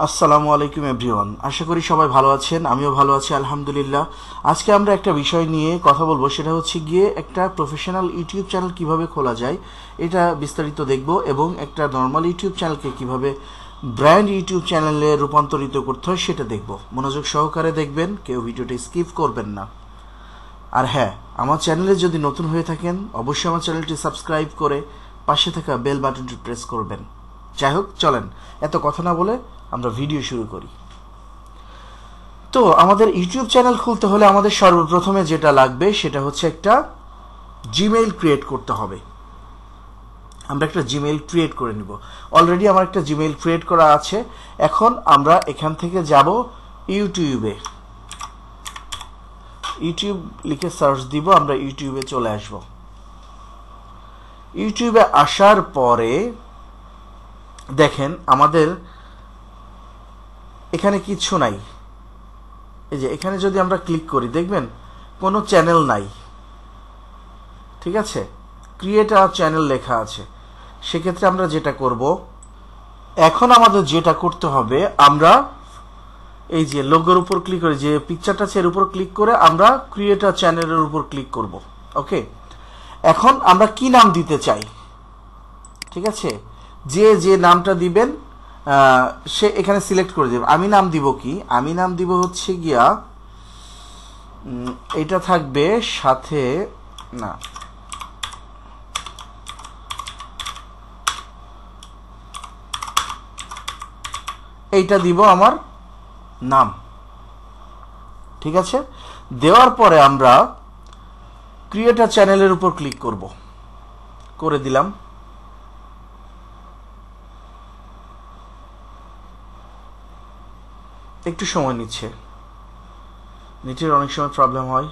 আসসালামু আলাইকুম এভরিওয়ান। আশা করি সবাই ভালো আছেন, আমিও ভালো আছি আলহামদুলিল্লাহ। আজকে আমরা একটা বিষয় নিয়ে কথা বলবো, সেটা হচ্ছে গিয়ে একটা প্রফেশনাল ইউটিউব চ্যানেল কিভাবে খোলা যায় এটা বিস্তারিত দেখব, এবং একটা নর্মাল ইউটিউব চ্যানেলকে কিভাবে ব্র্যান্ড ইউটিউব চ্যানেলে রূপান্তরিত করতে হয় সেটা দেখব। মনোযোগ সহকারে দেখবেন, কেউ ভিডিওটা স্কিপ করবেন না। আর হ্যাঁ, আমার চ্যানেলে যদি নতুন হয়ে থাকেন অবশ্যই আমার চ্যানেলটি সাবস্ক্রাইব করে পাশে থাকা বেল বাটনটি প্রেস করবেন। যাই হোক, চলেন এত কথা না বলে আমরা ভিডিও শুরু করি। তো আমাদের ইউটিউব চ্যানেল খুলতে হলে আমাদের সর্বপ্রথমে যেটা লাগবে সেটা হচ্ছে একটা জিমেইল ক্রিয়েট করতে হবে। আমরা একটা জিমেইল ক্রিয়েট করে নিব। অলরেডি আমার একটা জিমেইল ক্রিয়েট করা আছে। এখন আমরা এখান থেকে যাব ইউটিউবে। ইউটিউব লিখে সার্চ দিব, আমরা ইউটিউবে চলে আসব। ইউটিউবে আসার পরে দেখেন আমাদের এখানে কিছু নাই। এই যে এখানে যদি আমরা ক্লিক করি দেখবেন কোনো চ্যানেল নাই, ঠিক আছে, ক্রিয়েট আ চ্যানেল লেখা আছে। সেক্ষেত্রে আমরা যেটা করব, এখন আমাদের যেটা করতে হবে, আমরা এই যে লোগোর উপর ক্লিক করে যে পিকচারটা আছে এর উপর ক্লিক করে আমরা ক্রিয়েট আ চ্যানেলের উপর ক্লিক করব। ওকে, এখন আমরা কি নাম দিতে চাই, ঠিক আছে, যে যে নামটা দিবেন সে এখানে সিলেক্ট করে দেবে। আমি নাম দিব কি, আমি নাম দিব হচ্ছে গিয়া এটা থাকবে সাথে না, এইটা দিব আমার নাম, ঠিক আছে। দেওয়ার পরে আমরা ক্রিয়েট আ চ্যানেলের উপর ক্লিক করব, করে দিলাম। একটু সময় নিচ্ছে, নেটের অনেক সময় প্রবলেম হয়।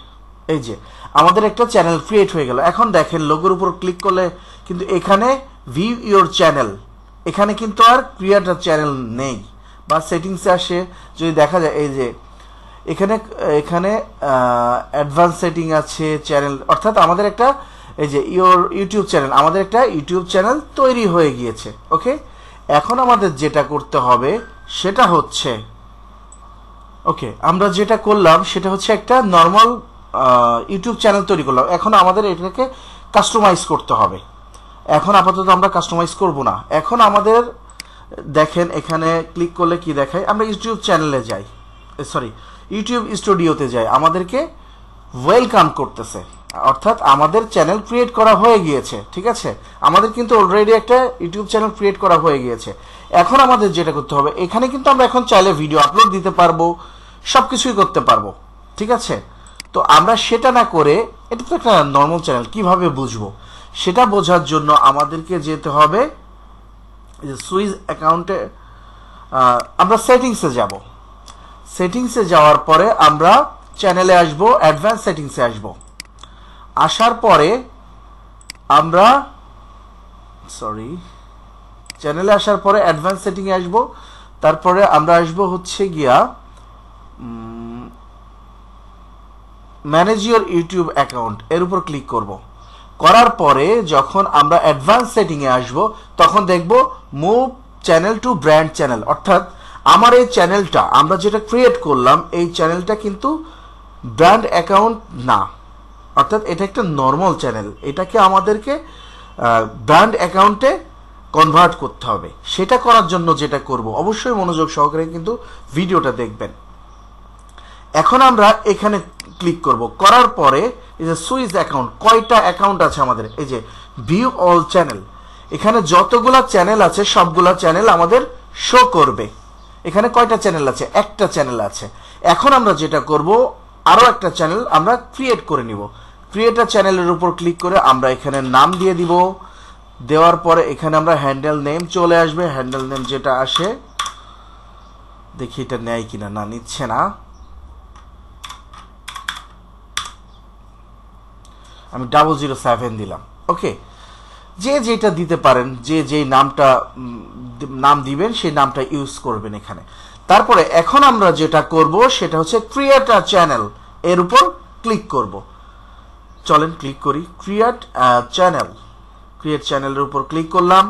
এই যে আমাদের একটা চ্যানেল ক্রিয়েট হয়ে গেল। এখন দেখেন লোগোর উপর ক্লিক করলে কিন্তু এখানে ভিউ ইওর চ্যানেল, এখানে কিন্তু আর ক্রিয়েট আ চ্যানেল নেই। বা সেটিংসে আসে যদি দেখা যায়, এই যে এখানে এখানে অ্যাডভান্স সেটিং আছে চ্যানেল, অর্থাৎ আমাদের একটা এই যে ইউটিউব চ্যানেল, আমাদের একটা ইউটিউব চ্যানেল তৈরি হয়ে গিয়েছে। ওকে, এখন আমাদের যেটা করতে হবে সেটা হচ্ছে, ওকে, আমরা যেটা করলাম সেটা হচ্ছে একটা নর্মাল ইউটিউব চ্যানেল তৈরি করলাম। এখন আমাদের এটাকে কাস্টমাইজ করতে হবে। এখন আপাতত আমরা কাস্টমাইজ করব না। এখন আমাদের দেখেন এখানে ক্লিক করলে কি দেখায়, আমরা ইউটিউব চ্যানেলে যাই, সরি ইউটিউব স্টুডিওতে যাই, আমাদেরকে ওয়েলকাম করতেছে, অর্থাৎ আমাদের চ্যানেল ক্রিয়েট করা হয়ে গিয়েছে। ঠিক আছে, আমাদের কিন্তু অলরেডি একটা ইউটিউব চ্যানেল ক্রিয়েট করা হয়ে গিয়েছে। এখন আমাদের যেটা করতে হবে, এখানে কিন্তু আমরা এখন চাইলে ভিডিও আপলোড দিতে পারবো, সবকিছুই করতে পারবো, ঠিক আছে। তো আমরা সেটা না করে, এটা তো একটা নর্মাল চ্যানেল, কিভাবে বুঝবো সেটা বোঝার জন্য আমাদেরকে যেতে হবে সুইচ অ্যাকাউন্টে, আমরা সেটিংসে যাব। সেটিংসে যাওয়ার পরে আমরা চ্যানেলে আসব, অ্যাডভান্স সেটিংসে আসব। আসার পরে আমরা চ্যানেলে আসার পরে অ্যাডভান্স সেটিংয়ে আসব। তারপরে আমরা আসব হচ্ছে গিয়া ম্যানেজ ইওর ইউটিউব অ্যাকাউন্ট, এর উপর ক্লিক করব। করার পরে যখন আমরা অ্যাডভান্স সেটিংয়ে আসব তখন দেখব move channel to brand channel, অর্থাৎ আমার এই চ্যানেলটা আমরা যেটা ক্রিয়েট করলাম এই চ্যানেলটা কিন্তু ব্র্যান্ড অ্যাকাউন্ট না, অর্থাৎ এটা একটা নর্মাল চ্যানেল, এটাকে আমাদেরকে ব্র্যান্ড অ্যাকাউন্টে কনভার্ট করতে হবে। সেটা করার জন্য যেটা করব, অবশ্যই মনোযোগ সহকারে কিন্তু ভিডিওটা দেখবেন। এখন আমরা এখানে ক্লিক করব, করার পরে এই যে সুইচ অ্যাকাউন্ট, কয়টা অ্যাকাউন্ট আছে আমাদের, এই যে ভিউ অল চ্যানেল, এখানে যতগুলা চ্যানেল আছে সবগুলা চ্যানেল আমাদের শো করবে। এখানে কয়টা চ্যানেল আছে, একটা চ্যানেল আছে। এখন আমরা যেটা করব, আরো একটা চ্যানেল আমরা ক্রিয়েট করে নিব। ক্রিয়েট আ চ্যানেলের উপর ক্লিক করে আমরা এখানে নাম দিয়ে দিব। দেওয়ার পরে এখানে আমরা হ্যান্ডেল নেম চলে আসবে, হ্যান্ডেল নেম যেটা আসে, দেখি এটা নেয় কিনা, না নিচ্ছে না, আমি 007 দিলাম। ওকে, যে যেটা দিতে পারেন, যে যেই নামটা নাম দিবেন সেই নামটা ইউজ করবেন এখানে। তারপরে এখন আমরা যেটা করব সেটা হচ্ছে ক্রিয়েট আ চ্যানেল, এর উপর ক্লিক করব। চলেন ক্লিক করি, ক্রিয়েট আ চ্যানেল, ক্রিয়েট চ্যানেলের উপর ক্লিক করলাম।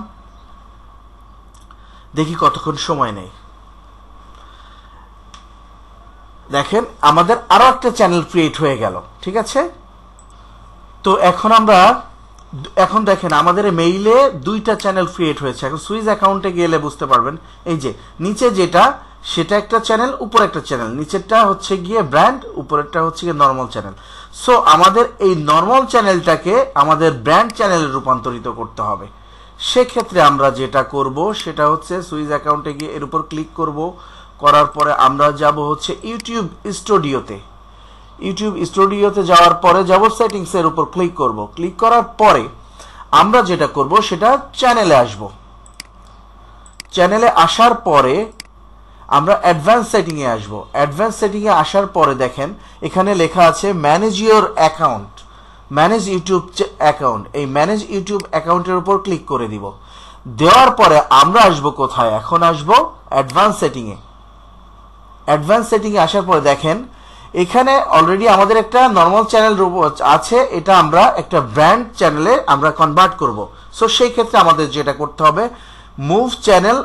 দেখি কতক্ষণ সময় নেয়। দেখেন আমাদের আরো একটা চ্যানেল ক্রিয়েট হয়ে গেল। ঠিক আছে, তো এখন দেখেন আমাদের মেইলে দুইটা চ্যানেল ক্রিয়েট হয়েছে। এখন সুইচ অ্যাকাউন্টে গেলে বুঝতে পারবেন, এই যে নিচে যেটা সেটা একটা চ্যানেল, উপরে একটা চ্যানেল, নিচেরটা হচ্ছে গিয়ে ব্র্যান্ড, উপরেরটা হচ্ছে গিয়ে নর্মাল চ্যানেল। সো আমাদের এই নর্মাল চ্যানেলটাকে আমাদের ব্র্যান্ড চ্যানেলে রূপান্তরিত করতে হবে। সেক্ষেত্রে আমরা যেটা করব সেটা হচ্ছে সুইচ অ্যাকাউন্টে গিয়ে এর উপর ক্লিক করব। করার পরে আমরা যাব হচ্ছে ইউটিউব স্টুডিওতে। ইউটিউব স্টুডিওতে যাওয়ার পরে যাব সেটিংস এর উপর ক্লিক করব। ক্লিক করার পরে আমরা যেটা করব সেটা চ্যানেলে আসব। চ্যানেলে আসার পরে আমরা অ্যাডভান্স সেটিং এ আসব। অ্যাডভান্স সেটিং এ আসার পরে দেখেন এখানে লেখা আছে manage your account, manage YouTube account. এই ম্যানেজ ইউটিউব অ্যাকাউন্টের উপর ক্লিক করে দিব। দেওয়ার পরে আমরা আসব কোথায়, এখন আসব অ্যাডভান্স সেটিং এ। অ্যাডভান্স সেটিং এ আসার পরে দেখেন এখানে অলরেডি আমাদের একটা নর্মাল চ্যানেল আছে, এটা আমরা একটা ব্র্যান্ড চ্যানেলে আমরা কনভার্ট করব। সো সেই ক্ষেত্রে আমাদের যেটা করতে হবে, move channel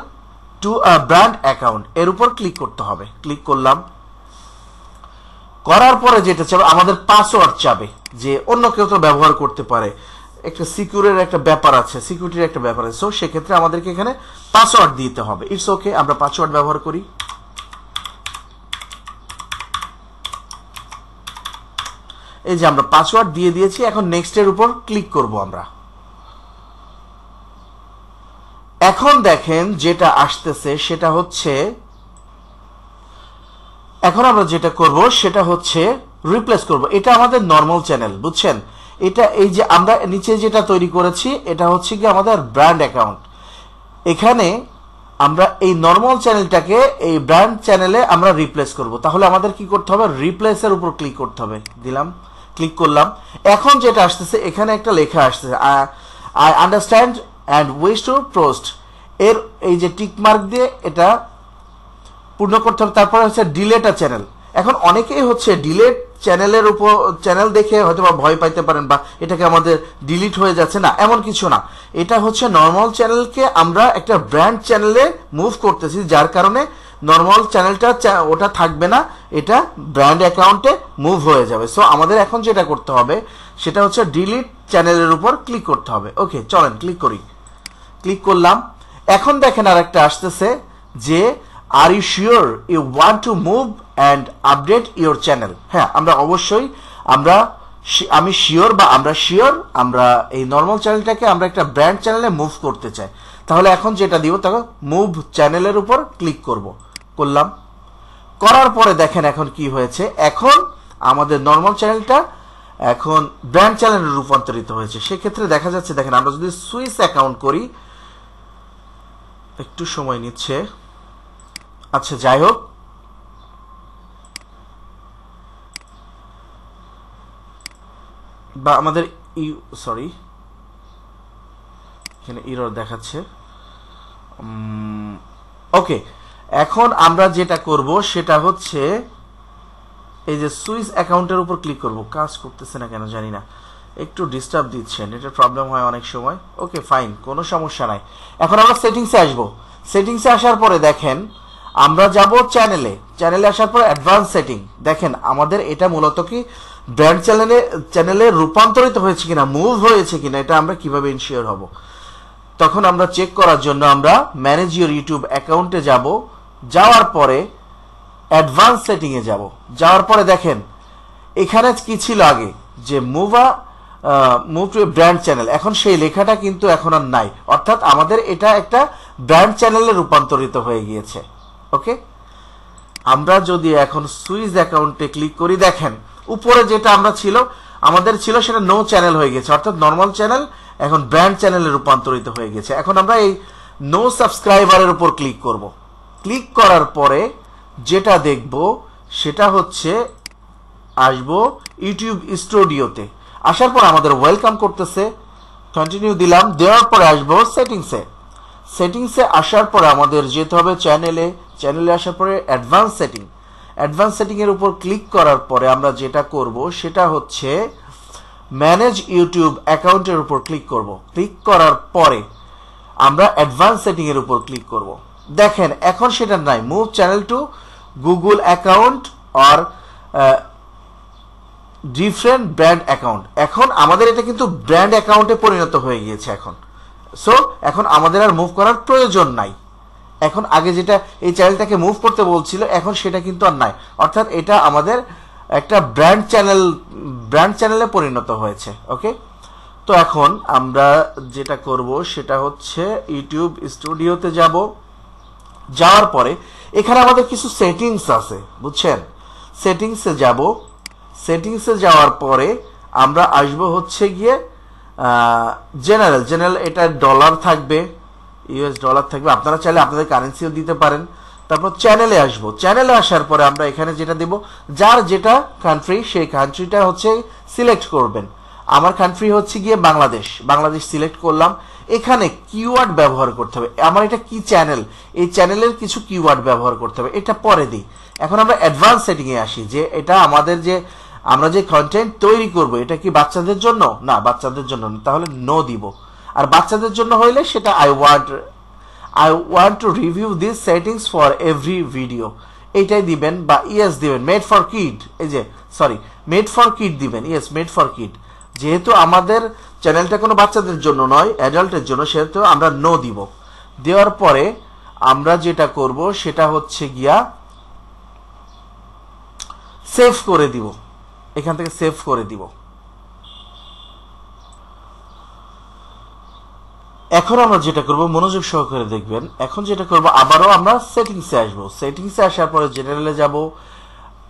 to a brand account, এর উপর ক্লিক করতে হবে। ক্লিক করলাম। করার পরে যেটা চাবে আমাদের পাসওয়ার্ড চাবে, যে অন্য কেউ তো ব্যবহার করতে পারে, একটা সিকিউরের একটা ব্যাপার আছে, সিকিউরিটির একটা ব্যাপার আছে। সো সেক্ষেত্রে আমাদেরকে এখানে পাসওয়ার্ড দিতে হবে। ইটস ওকে, আমরা পাসওয়ার্ড ব্যবহার করি। এই যে আমরা পাসওয়ার্ড দিয়ে দিয়েছি। এখন নেক্সট এর উপর ক্লিক করব আমরা। এখন দেখেন যেটা আসতেছে সেটা হচ্ছে, এখন আমরা যেটা করব সেটা হচ্ছে রিপ্লেস করব। এটা আমাদের নর্মাল চ্যানেল, বুঝছেন? এটা এই যে আমরা নিচে যেটা তৈরি করেছি এটা হচ্ছে কি আমাদের ব্র্যান্ড অ্যাকাউন্ট। এখানে আমরা এই নর্মাল চ্যানেলটাকে এই ব্র্যান্ড চ্যানেলে আমরা রিপ্লেস করব। তাহলে আমাদের কি করতে হবে, রিপ্লেসের উপর ক্লিক করতে হবে। দিলাম, ক্লিক করলাম। এখন যেটা আসতেছে এখানে একটা লেখা আসতেছে, I understand and wish to post. এর এই যে টিক মার্ক দিয়ে এটা পূর্ণ করতে হবে। তারপরে হচ্ছে ডিলেট আ চ্যানেল। এখন অনেকেই হচ্ছে ডিলেট চ্যানেলের উপর চ্যানেল দেখে হয়তো বা ভয় পাইতে পারেন, বা এটাকে আমাদের ডিলিট হয়ে যাচ্ছে, না এমন কিছু না। এটা হচ্ছে নর্মাল চ্যানেলকে আমরা একটা ব্র্যান্ড চ্যানেলে মুভ করতেছি, যার কারণে নর্মাল চ্যানেলটা ওটা থাকবে না, এটা ব্র্যান্ড অ্যাকাউন্টে মুভ হয়ে যাবে। সো আমাদের এখন যেটা করতে হবে সেটা হচ্ছে ডিলিট চ্যানেলের উপর ক্লিক করতে হবে। ওকে, চলেন ক্লিক করি। ক্লিক করলাম। এখন দেখেন আর একটা আসতেছে যে are you sure you want to move and update your channel. হ্যাঁ, আমরা অবশ্যই আমি শিওর বা আমরা শিওর আমরা এই নর্মাল চ্যানেলটাকে আমরা একটা ব্র্যান্ড চ্যানেলে মুভ করতে চাই। তাহলে এখন যেটা দিব তাকে মুভ চ্যানেলের উপর ক্লিক করলাম। করার পরে দেখেন এখন কি হয়েছে, এখন আমাদের নর্মাল চ্যানেলটা এখন ব্র্যান্ড চ্যানেলে রূপান্তরিত হয়েছে। সেক্ষেত্রে দেখা যাচ্ছে, দেখেন আমরা যদি সুইচ অ্যাকাউন্ট করি, একটু সময় নিচ্ছে। আচ্ছা, যাই হোক, বা আমাদের সরি এখানে এরর দেখাচ্ছে। ওকে, এখন আমরা যেটা করব সেটা হচ্ছে এই যে সুইচ অ্যাকাউন্টের উপর ক্লিক করব। কাজ করতেছে না কেন জানি না, একটু ডিস্টার্ব দিচ্ছে, নেটের প্রবলেম হয় অনেক সময়। ওকে ফাইন, কোনো সমস্যা নাই। এখন আমরা সেটিংসে আসব। সেটিংসে আসার পরে দেখেন আমরা যাব চ্যানেলে আসার পরে অ্যাডভান্স সেটিং। দেখেন আমাদের এটা মূলত কি ব্র্যান্ড চ্যানেলে রূপান্তরিত হয়েছে কিনা, মুভ হয়েছে কিনা, এটা আমরা কিভাবে ইনশিওর হব। তখন আমরা চেক করার জন্য আমরা ম্যানেজ ইউর ইউটিউব অ্যাকাউন্টে যাব। যাওয়ার পরে অ্যাডভান্স সেটিং এ যাব। যাওয়ার পরে দেখেন এখানে কি ছিল আগে, যে মুভ টু ব্র্যান্ড চ্যানেল। এখন সেই লেখাটা কিন্তু এখন আর নাই, অর্থাৎ আমাদের এটা একটা ব্র্যান্ড চ্যানেলে রূপান্তরিত হয়ে গিয়েছে। ওকে, আমরা যদি এখন সুইচ অ্যাকাউন্টে ক্লিক করি, দেখেন উপরে যেটা আমাদের ছিল সেটা নো চ্যানেল হয়ে গেছে, অর্থাৎ নর্মাল চ্যানেল এখন ব্র্যান্ড চ্যানেলে রূপান্তরিত হয়ে গেছে। এখন আমরা এই নো সাবস্ক্রাইবারের উপর ক্লিক করব। ক্লিক করার পরে যেটা দেখব সেটা হচ্ছে আসবো ইউটিউব স্টুডিওতে। আসার পর আমাদের ওয়েলকাম করতেছে, কন্টিনিউ দিলাম। দেওয়ার পরে আসবো সেটিংসে আসার পরে আমাদের যেতে হবে চ্যানেলে আসার পরে অ্যাডভান্স সেটিং এর উপর ক্লিক করার পরে আমরা যেটা করব সেটা হচ্ছে ম্যানেজ ইউটিউব অ্যাকাউন্টের উপর ক্লিক করব। ক্লিক করার পরে আমরা অ্যাডভান্স সেটিং এর উপর ক্লিক করব। দেখেন এখন সেটা নাই, move channel to Google account or different brand account. এখন আমাদের এটা কিন্তু ব্র্যান্ড অ্যাকাউন্টে পরিণত হয়ে গিয়েছে এখন। সো এখন আমাদের আর মুভ করার প্রয়োজন নাই। এখন আগে যেটা এই চ্যানেলটাকে মুভ করতে বলছিল, এখন সেটা কিন্তু আর নাই। অর্থাৎ এটা আমাদের একটা ব্র্যান্ড চ্যানেলে পরিণত হয়েছে। ওকে, তো এখন আমরা যেটা করব সেটা হচ্ছে ইউটিউব স্টুডিওতে যাব। যাওয়ার পরে এখানে আমাদের কিছু সেটিংস আছে, বুঝছেন? সেটিংসে যাব। সেটিংসে যাওয়ার পরে আমরা আসব হচ্ছে গিয়ে জেনারেল। এটা ডলার থাকবে, ইউএস ডলার থাকবে। আপনারা চাইলে আপনাদের কারেন্সিও দিতে পারেন। তারপর চ্যানেলে আসবো। চ্যানেলে আসার পরে আমরা এখানে যেটা দেব, যার যেটা কান্ট্রি সেই কান্ট্রিটা হচ্ছে সিলেক্ট করবেন। আমার কান্ট্রি হচ্ছে গিয়ে বাংলাদেশ সিলেক্ট করলাম। এখানে কিওয়ার্ড ব্যবহার করতে হবে। আমার এটা কি চ্যানেল, এই চ্যানেলের কিছু কিওয়ার্ড ব্যবহার করতে হবে, এটা পরে দিই। এখন আমরা অ্যাডভান্স সেটিং এ আসি, যে এটা আমাদের যে আমরা যে কন্টেন্ট তৈরি করব এটা কি বাচ্চাদের জন্য? না, বাচ্চাদের জন্য না, তাহলে নো দিব। আর বাচ্চাদের জন্য হইলে সেটা I want to review this settings for every video, এইটাই দিবেন। বা ইয়েস দিবেন। মেড ফর কিড, এই যে সরি মেড ফর কিড দিবেন। Yes, made for kid. যেহেতু আমাদের চ্যানেলটা কোনো বাচ্চাদের জন্য নয়, অ্যাডাল্টের জন্য, সেহেতু আমরা নো দিব। দেওয়ার পরে আমরা যেটা করব সেটা হচ্ছে গিয়া সেভ করে দিব। এখান থেকে সেভ করে দিব। এখন আমরা যেটা করব, মনোযোগ সহকারে দেখবেন। এখন যেটা করব, আবারও আমরা সেটিংসে আসবো। সেটিংসে আসার পরে জেনারেলে যাব,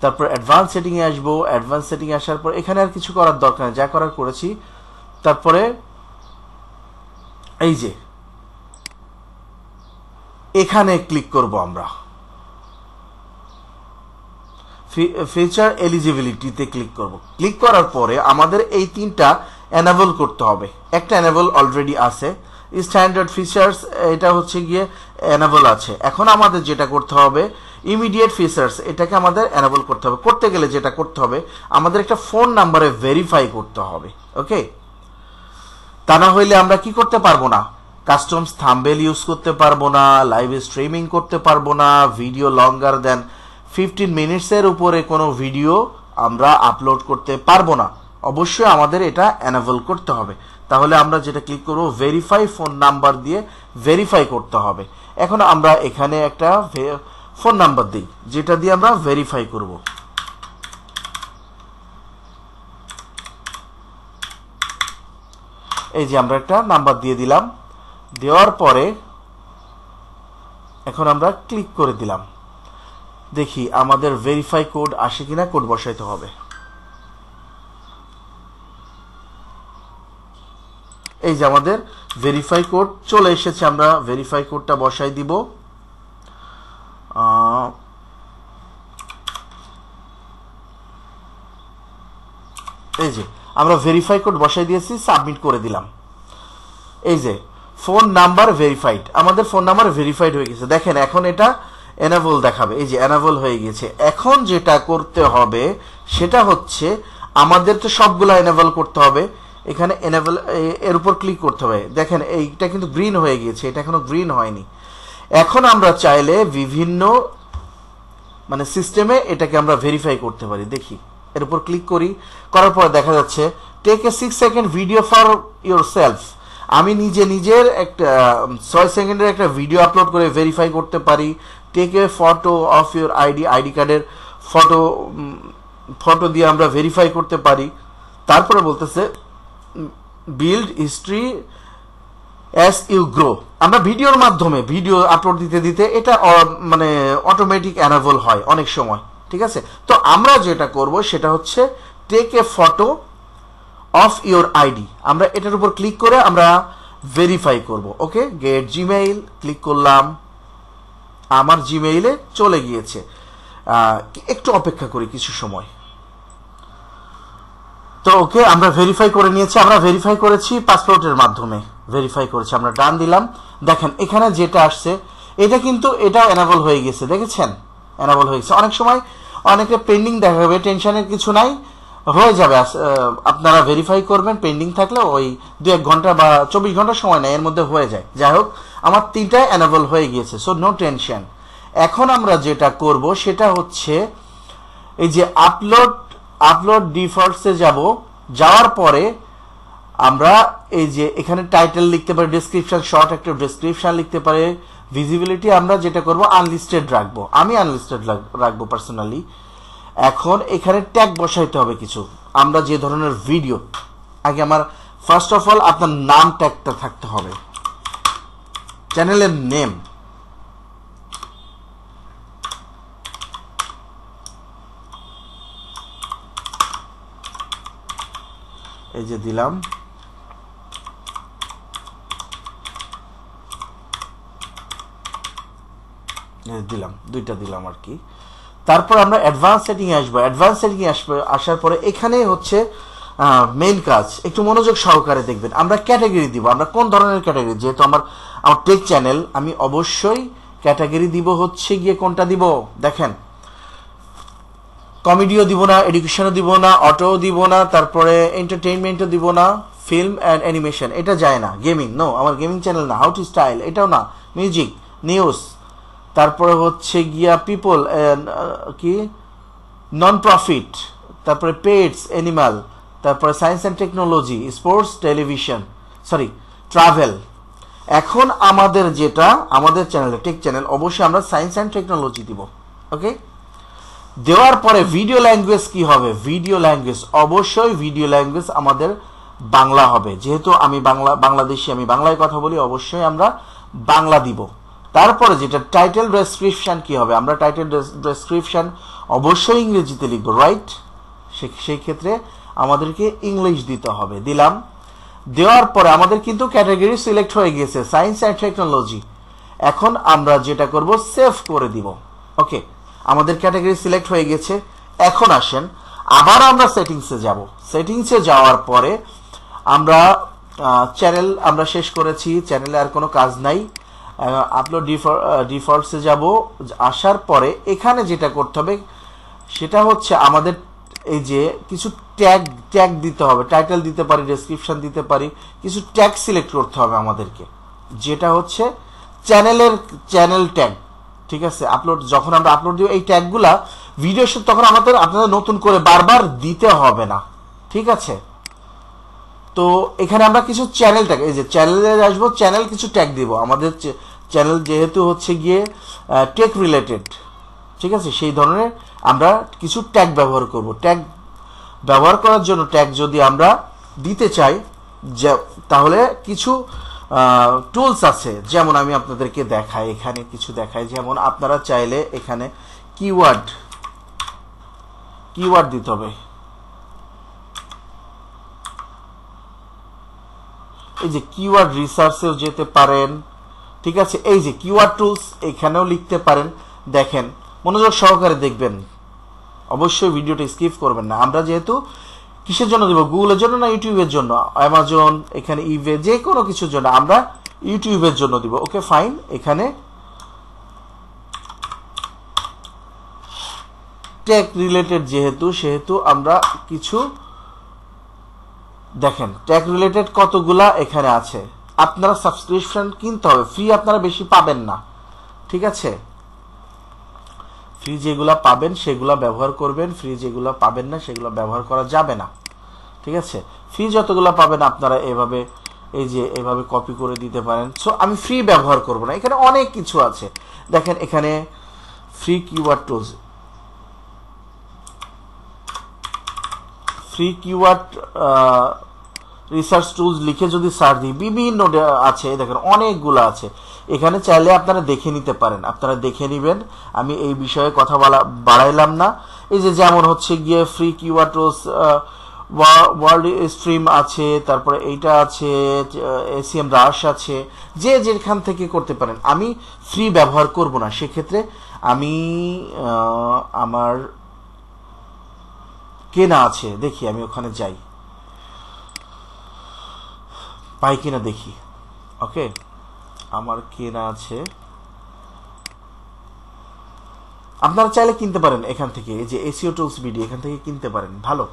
তারপর অ্যাডভান্স সেটিং এ আসবো। অ্যাডভান্স সেটিং এ আসার পর এখানে আর কিছু করার দরকার নেই, যা করার করেছি। তারপরে এই যে এখানে ক্লিক করব আমরা, ফিচার এলিজিবিলিটিতে ক্লিক করব। ক্লিক করার পরে আমাদের এই তিনটা এনেবল করতে হবে। একটা এনেবল অলরেডি আছে, স্ট্যান্ডার্ড ফিচার্স, এটা হচ্ছে গিয়ে এনেবল আছে। এখন আমাদের যেটা করতে হবে, ইমিডিয়েট ফিচার্স, এটাকে আমাদের এনেবল করতে হবে। করতে গেলে যেটা করতে হবে, আমাদের একটা ফোন নাম্বারে ভেরিফাই করতে হবে। ওকে, তা না হইলে আমরা কি করতে পারবো না, কাস্টমস থাম্বনেল ইউজ করতে পারবো না, লাইভ স্ট্রিমিং করতে পারবো না, ভিডিও লঙ্গার দেন 15 মিনিটসের উপরে কোনো ভিডিও আমরা আপলোড করতে পারবো না। অবশ্যই আমাদের এটা এনেবল করতে হবে। তাহলে আমরা যেটা ক্লিক করব, ভেরিফাই ফোন নাম্বার দিয়ে ভেরিফাই করতে হবে। এখন আমরা এখানে একটা ফোন নাম্বার দিই, যেটা দিয়ে আমরা ভেরিফাই করব। এই যে আমরা একটা নাম্বার দিয়ে দিলাম। দেওয়ার পরে এখন আমরা ক্লিক করে দিলাম। দেখি আমাদের ভেরিফাই কোড আসে কিনা। কোড বসাইতে হবে। এই যে আমাদের ভেরিফাই কোড চলে এসেছে। আমরা ভেরিফাই কোডটা বসাই দিব। এই যে আমরা ভেরিফাই কোড বসাই দিয়েছি, সাবমিট করে দিলাম। এই যে ফোন নাম্বার ভেরিফাইড, আমাদের ফোন নাম্বার ভেরিফাইড হয়ে গেছে। দেখেন এখন এটা এনেবল দেখাবে। এই যে এনেবল হয়ে গেছে। এখন যেটা করতে হবে সেটা হচ্ছে, আমাদের তো সবগুলা এনেবল করতে হবে। এখানে এনেবল এর উপর ক্লিক করতে হবে। দেখেন এইটা কিন্তু গ্রিন হয়ে গিয়েছে, এটা এখনো গ্রিন হয়নি। এখন আমরা চাইলে বিভিন্ন মানে সিস্টেমে এটাকে আমরা ভেরিফাই করতে পারি। দেখি, এর উপর ক্লিক করি। করার পর দেখা যাচ্ছে take a 6 second video for yourself. আমি নিজের একটা 6 সেকেন্ডের একটা ভিডিও আপলোড করে ভেরিফাই করতে পারি। Take a photo of your ID কার্ডের ফটো দিয়ে আমরা ভেরিফাই করতে পারি। তারপরে বলতেছে build history as you grow. আমরা ভিডিওর মাধ্যমে ভিডিও আপলোড দিতে এটা মানে অটোমেটিক এনেবল হয় অনেক সময়, ঠিক আছে। তো আমরা যেটা করব সেটা হচ্ছে take a photo of your ID. আমরা এটার উপর ক্লিক করে আমরা ভেরিফাই করব। ওকে, গেট জিমেইল ক্লিক করলাম। আমার জিমেইলে চলে গিয়েছে। একটু অপেক্ষা করি কিছু সময়। তো ওকে, আমরা ভেরিফাই করে নিয়েছি। আমরা ভেরিফাই করেছি পাসপোর্টের মাধ্যমে ভেরিফাই করেছি। আমরা ডান দিলাম। দেখেন এখানে যেটা আসছে এটা কিন্তু এটা এনেবল হয়ে গেছে। দেখেছেন, এনেবল হয়ে গেছে। অনেক সময় অনেকে পেন্ডিং দেখাবে, টেনশনের কিছু নাই, হয়ে যাবে। আপনারা ভেরিফাই করবেন, পেন্ডিং থাকলে ওই 2-1 ঘন্টা বা 24 ঘন্টা সময় নেয়, এর মধ্যে হয়ে যায়। যাই হোক, আমার 3টাই এনেবল হয়ে গিয়েছে, সো নো টেনশন। এখন আমরা যেটা করব সেটা হচ্ছে এই যে আপলোড ডিফল্টসে যাব, যাওয়ার পরে আমরা এই যে এখানে টাইটেল লিখতে পারি, ডেসক্রিপশন, শর্ট একটা ডেসক্রিপশন লিখতে পারি। ভিজিবিলিটি আমরা যেটা করব আনলিস্টেড রাখবো, আমি আনলিস্টেড রাখবো পার্সোনালি। এখন এখানে ট্যাগ বসাইতে হবে কিছু, আমরা যে ধরনের ভিডিও, আগে আমার ফার্স্ট অফ অল আপনার নাম ট্যাগটা থাকতে হবে, চ্যানেলের নেম, এই যে দিলাম, দুইটা দিলাম আর কি। তারপর আমরা অ্যাডভান্স সেটিং এ আসবো। অ্যাডভান্স সেটিং এ আসার পরে এখানে হচ্ছে মেইন কাজ, একটু মনোযোগ সহকারে দেখবেন। আমরা ক্যাটাগরি দিব, আমরা কোন ধরনের ক্যাটাগরি, যেহেতু আমার টেক চ্যানেল, আমি অবশ্যই ক্যাটাগরি দিব হচ্ছে গিয়ে কোনটা দিব দেখেন, কমেডিও দিব না, এডুকেশনও দিব না, অটোও দিব না, তারপরে এন্টারটেইনমেন্টও দিব না, ফিল্ম অ্যান্ড অ্যানিমেশন এটা যায় না, গেমিং নো, আমার গেমিং চ্যানেল না, হাউ টু স্টাইল এটাও না, মিউজিক, নিউজ, তারপরে হচ্ছে গিয়া পিপল কি নন প্রফিট, তারপরে পেটস, অ্যানিমাল, তারপরে science and technology, sports, television, sorry travel. এখন আমাদের যেটা আমাদের চ্যানেল টেক চ্যানেল, অবশ্যই আমরা সায়েন্স অ্যান্ড টেকনোলজি দিব। ওকে, দেওয়ার পরে ভিডিও ল্যাঙ্গুয়েজ কি হবে, ভিডিও ল্যাঙ্গুয়েজ অবশ্যই ভিডিও ল্যাঙ্গুয়েজ আমাদের বাংলা হবে, যেহেতু আমি বাংলাদেশি, আমি বাংলায় কথা বলি, অবশ্যই আমরা বাংলা দিব। তারপরে যেটা টাইটেল ডেসক্রিপশন কি হবে, আমরা টাইটেল ডেসক্রিপশন অবশ্যই ইংরেজিতে লিখবো, রাইট? সেই ক্ষেত্রে আমাদেরকে ইংলিশ দিতে হবে, দিলাম। দেওয়ার পরে আমাদের কিন্তু ক্যাটাগরি সিলেক্ট হয়ে গেছে সায়েন্স অ্যান্ড টেকনোলজি। এখন আমরা যেটা করব সেভ করে দিব। ওকে, আমাদের ক্যাটাগরি সিলেক্ট হয়ে গেছে। এখন আসেন আবার আমরা সেটিংসে যাব। সেটিংসে যাওয়ার পরে আমরা চ্যানেল আমরা শেষ করেছি, চ্যানেলে আর কোনো কাজ নাই। আপলোড ডিফল্টসে যাব, আসার পরে এখানে যেটা করতে হবে সেটা হচ্ছে আমাদের এই যে কিছু ট্যাগ দিতে হবে, টাইটেল দিতে পারি, ডেসক্রিপশন দিতে পারি, কিছু ট্যাগ সিলেক্ট করতে হবে আমাদেরকে, যেটা হচ্ছে চ্যানেল ট্যাগ। ঠিক আছে, যখন আমরা আপলোড দিব এই ট্যাগগুলা ভিডিওর সাথে, তখন আপনাদের নতুন করে বারবার দিতে হবে না। ঠিক আছে, তো এখানে আমরা কিছু চ্যানেল ট্যাগ, এই যে চ্যানেলে আসবো, চ্যানেল কিছু ট্যাগ দিব। আমাদের চ্যানেল যেহেতু হচ্ছে গিয়ে টেক রিলেটেড, ঠিক আছে, সেই ধরনের আমরা কিছু ট্যাগ ব্যবহার করব। ট্যাগ ব্যবহার করার জন্য ট্যাগ যদি আমরা দিতে চাই, তাহলে কিছু টুলস আছে, যেমন আমি আপনাদেরকে দেখাই, এখানে কিছু দেখাই। যেমন আপনারা চাইলে এখানে কিওয়ার্ড দিতে হবে, এই যে কিওয়ার্ড রিসার্চেও যেতে পারেন। ঠিক আছে, এই যে কিওয়ার্ড টুলস এখানেও লিখতে পারেন। দেখেন, মনোযোগ সহকারে দেখবেন, অবশ্যই ভিডিওটা স্কিপ করবেন না। আমরা যেহেতু কিসের জন্য দিব, গুগলের জন্য না ইউটিউবের জন্য, অ্যামাজন, এখানে ইবে, যে কোনো কিছুর জন্য, আমরা ইউটিউবের জন্য দিব। ওকে ফাইন, এখানে টেক রিলেটেড সেহেতু আমরা কিছু দেখেন, টেক রিলেটেড কতগুলা এখানে আছে। আপনারা সাবস্ক্রিপশন কিনতে হবে, ফ্রি আপনারা বেশি পাবেন না। ঠিক আছে, ফ্রি যেগুলা পাবেন সেগুলা ব্যবহার করবেন, ফ্রি যেগুলা পাবেন না সেগুলো ব্যবহার করা যাবে না। ঠিক আছে, ফ্রি যতগুলা পাবেন আপনারা এভাবে এভাবে কপি করে দিতে পারেন। সো আমি ফ্রি ব্যবহার করব না, এখানে অনেক কিছু আছে। দেখেন এখানে free keyword tools, free keyword research tools লিখে যদি সার্চ দিই, বিভিন্ন আছে, দেখেন অনেকগুলো আছে। এখানে চাইলে আপনারা দেখে নিতে পারেন, আপনারা দেখে নেবেন, আমি এই বিষয়ে কথা বাড়াইলাম না। এই যে যেমন হচ্ছে গিয়ে free keyword tools, world stream আছে, তারপরে এইটা আছে, এসিএম রাশ আছে, যে যেখান থেকে করতে পারেন। আমি ফ্রি ব্যবহার করব না, সেক্ষেত্রে আমি আমার কেনা আছে, দেখি আমি ওখানে যাই, পাই কিনা দেখি। ওকে, আমার কেনা আছে, আপনারা চাইলে কিনতে পারেন এখান থেকে, এই যে এসইও টুলস বিডি, এখান থেকে কিনতে পারেন, ভালো।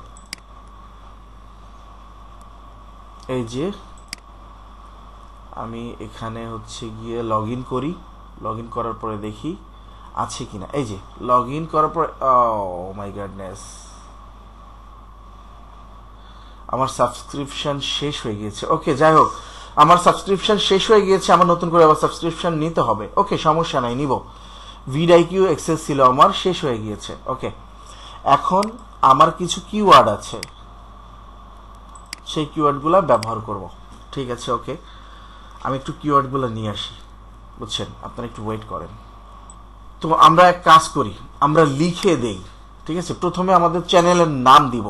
এই যে আমি এখানে হচ্ছে গিয়ে লগ ইন করি, লগ ইন করার পরে দেখি আছে কিনা। এই যে লগ ইন করার পর ও মাই গডনেস, আমার সাবস্ক্রিপশন শেষ হয়ে গিয়েছে। ওকে, যাই হোক, আমার সাবস্ক্রিপশন শেষ হয়ে গিয়েছে, আমার নতুন করে আবার সাবস্ক্রিপশন নিতে হবে। ওকে, সমস্যা নাই, নিব। ভিডআইকিউ এক্সেস ছিল আমার, শেষ হয়ে গিয়েছে। ওকে, এখন আমার কিছু কিওয়ার্ড আছে, সেই কিওয়ার্ডগুলো ব্যবহার করব। ঠিক আছে, ওকে, আমি একটু কিওয়ার্ডগুলো নিয়ে আসি, বুঝছেন, আপনারা একটু ওয়েট করেন। তো আমরা এক কাজ করি, আমরা লিখে দেই। ঠিক আছে, প্রথমে আমাদের চ্যানেলের নাম দিব।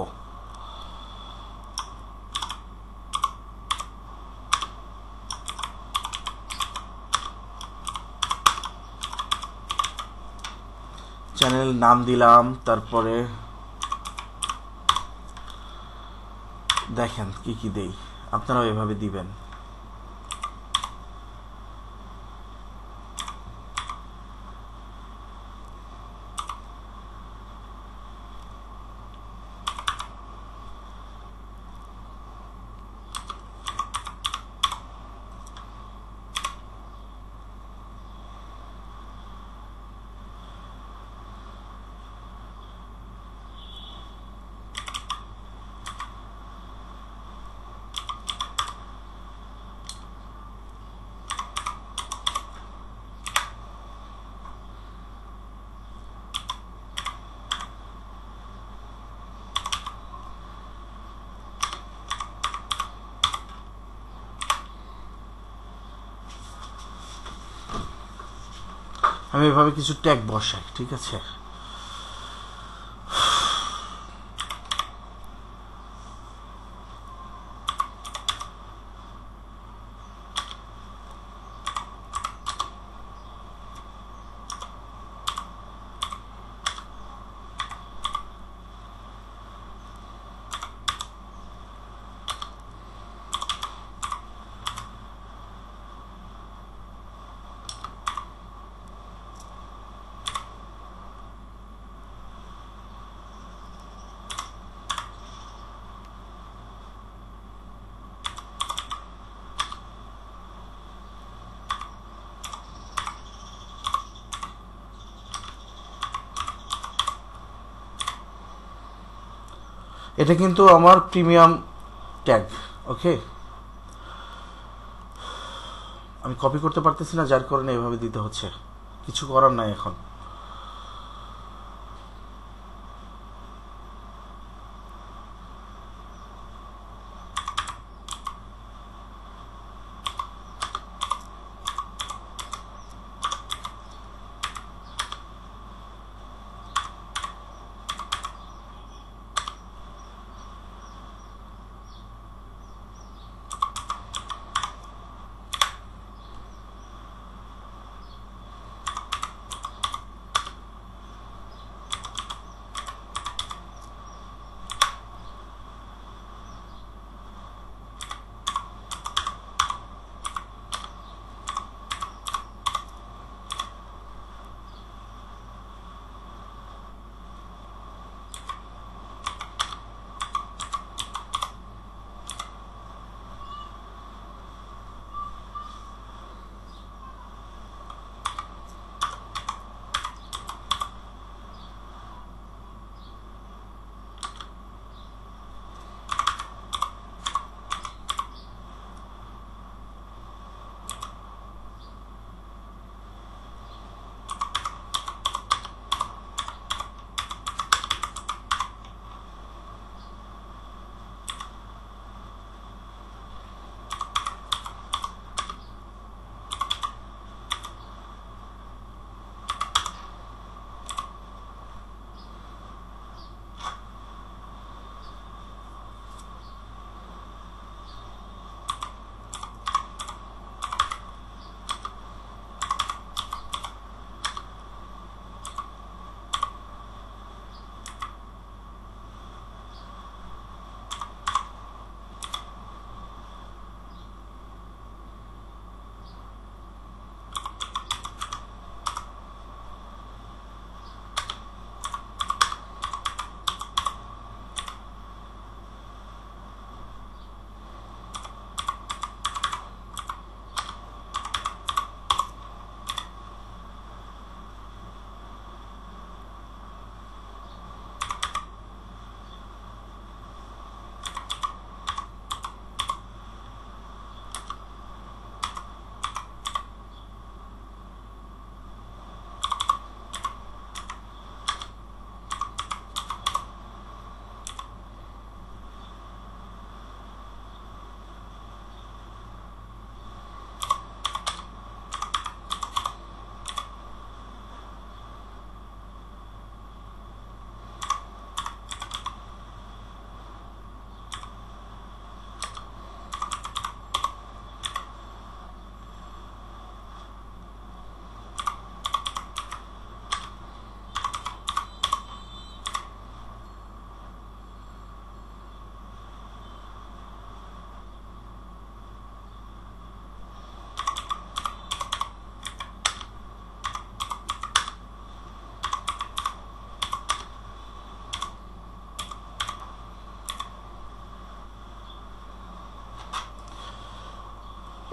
চ্যানেল নাম দিলাম, তারপরে দেখেন কি কি দেই, আপনারাও এভাবে দিবেন। আমি এভাবে কিছু ট্যাগ বসাই। ঠিক আছে, এটা কিন্তু আমার প্রিমিয়াম ট্যাগ। ওকে, আমি কপি করতে পারতেছি না, যার কারণে এভাবে দিতে হচ্ছে, কিছু করার নাই এখন।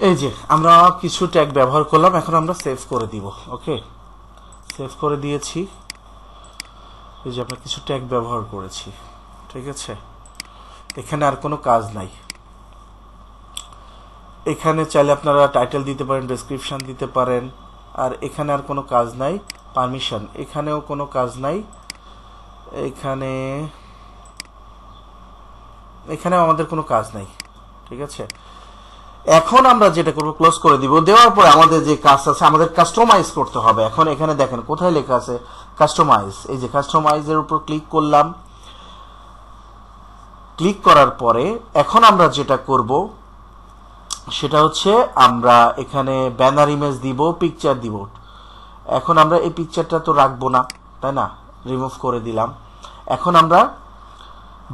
এই যে আমরা কিছু ট্যাগ ব্যবহার করলাম, এখন আমরা সেভ করে দিব। ওকে, সেভ করে দিয়েছি। এই যে আমরা কিছু ট্যাগ ব্যবহার করেছি, ঠিক আছে। এখানে আর কোনো কাজ নাই। এখানে চাইলে আপনারা টাইটেল দিতে পারেন, ডেসক্রিপশন দিতে পারেন। আর এখানে আর কোনো কাজ নাই। পারমিশন, এখানেও কোনো কাজ নাই। এখানেও আমাদের কোনো কাজ নাই, ঠিক আছে। এখন আমরা যেটা করব, ক্লোজ করে দিব। দেওয়ার পরে আমাদের যে কাজ আছে, আমাদের কাস্টমাইজ করতে হবে। এখন এখানে দেখেন কোথায় লেখা আছে কাস্টমাইজ। এই যে কাস্টমাইজের উপর ক্লিক করলাম। ক্লিক করার পরে এখন আমরা যেটা করব সেটা হচ্ছে আমরা এখানে ব্যানার ইমেজ দিব, পিকচার দিব। এখন আমরা এই পিকচারটা তো রাখবো না, তাই না, রিমুভ করে দিলাম। এখন আমরা